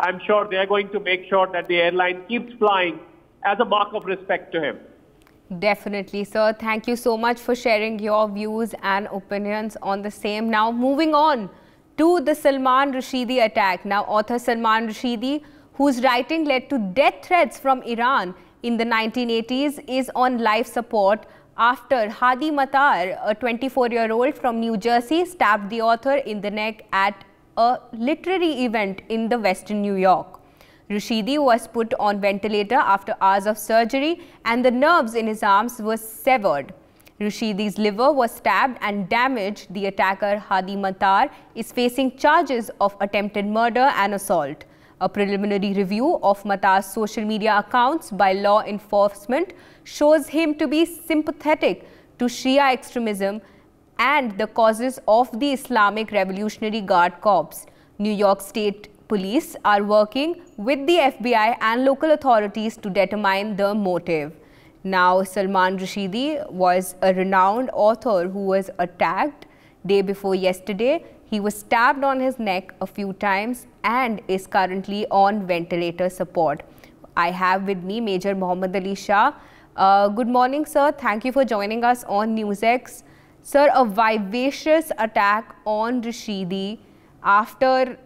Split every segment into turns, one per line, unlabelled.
I'm sure they're going to make sure that the airline keeps flying as a mark of respect to him.
Definitely, sir. Thank you so much for sharing your views and opinions on the same. Now, moving on to the Salman Rushdie attack. Now, author Salman Rushdie, whose writing led to death threats from Iran in the 1980s, is on life support after Hadi Matar, a 24-year-old from New Jersey, stabbed the author in the neck at a literary event in the Western New York. Rushdie was put on ventilator after hours of surgery and the nerves in his arms were severed. Rushdie's liver was stabbed and damaged. The attacker, Hadi Matar, is facing charges of attempted murder and assault. A preliminary review of Matar's social media accounts by law enforcement shows him to be sympathetic to Shia extremism and the causes of the Islamic Revolutionary Guard Corps. New York State Police are working with the FBI and local authorities to determine the motive. Now, Salman Rushdie was a renowned author who was attacked day before yesterday. He was stabbed on his neck a few times and is currently on ventilator support. I have with me Major Mohammad Ali Shah. Good morning, sir. Thank you for joining us on NewsX. Sir, a vivacious attack on Rushdie after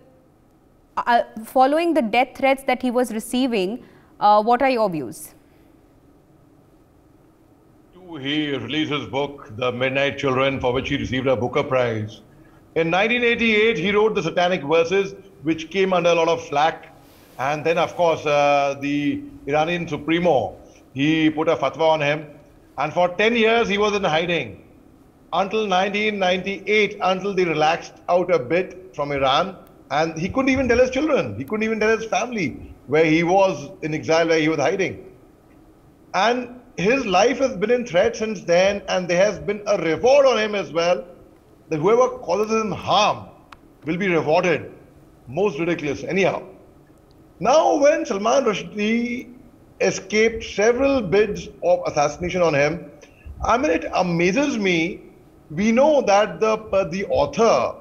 following the death threats that he was receiving. What are your views?
He released his book, The Midnight Children, for which he received a Booker Prize. In 1988, he wrote the Satanic Verses, which came under a lot of flack. And then, of course, the Iranian Supremo, he put a fatwa on him. And for 10 years, he was in hiding. Until 1998, until they relaxed out a bit from Iran. And he couldn't even tell his children. He couldn't even tell his family where he was in exile, where he was hiding. And his life has been in threat since then. And there has been a reward on him as well. That whoever causes him harm will be rewarded. Most ridiculous. Anyhow. Now, when Salman Rushdie escaped several bids of assassination on him, I mean, it amazes me. We know that the author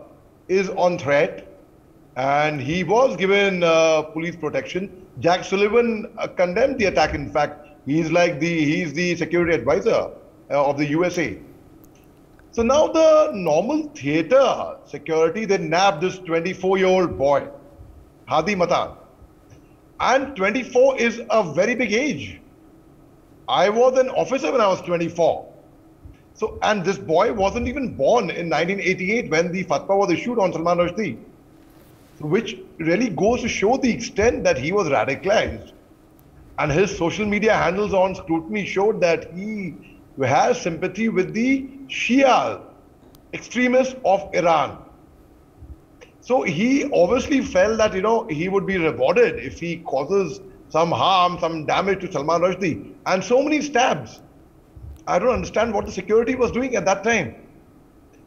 is on threat. And he was given police protection. Jack Sullivan condemned the attack. In fact, he's the security advisor of the USA. So now the normal theater security, they nabbed this 24-year-old boy, Hadi Matar. And 24 is a very big age. I was an officer when I was 24. So, and this boy wasn't even born in 1988 when the fatwa was issued on Salman Rushdie. Which really goes to show the extent that he was radicalized. And his social media handles on scrutiny showed that he has sympathy with the Shia extremists of Iran. So he obviously felt that, he would be rewarded if he causes some harm, some damage to Salman Rushdie. And so many stabs. I don't understand what the security was doing at that time.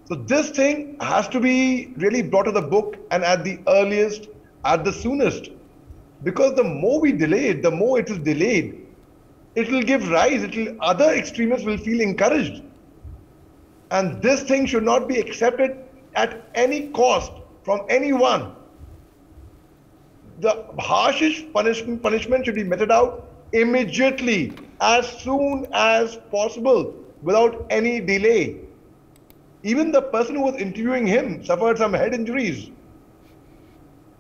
So this thing has to be really brought to the book and at the earliest, at the soonest. Because the more we delay it, the more it is delayed. It will give rise, other extremists will feel encouraged. And this thing should not be accepted at any cost from anyone. The harshest punishment should be meted out immediately, as soon as possible, without any delay. Even the person who was interviewing him suffered some head injuries.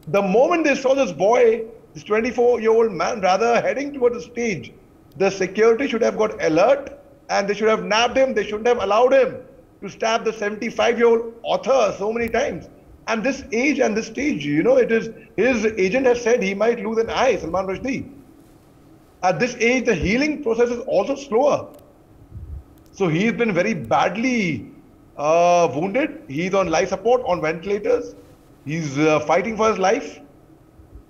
The moment they saw this boy, this 24-year-old man, rather heading towards the stage, the security should have got alert and they should have nabbed him. They shouldn't have allowed him to stab the 75-year-old author so many times. And this age and this stage, it is, his agent has said he might lose an eye, Salman Rushdie. At this age, the healing process is also slower. So he's been very badly wounded. He's on life support, on ventilators. He's fighting for his life.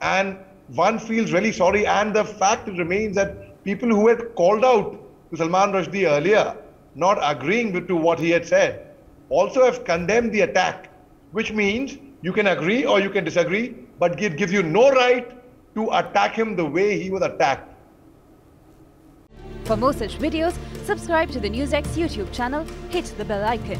And one feels really sorry. And the fact remains that people who had called out to Salman Rushdie earlier, not agreeing to what he had said, also have condemned the attack, which means you can agree or you can disagree, but it gives you no right to attack him the way he was attacked.
For more such videos, subscribe to the NewsX YouTube channel, hit the bell icon.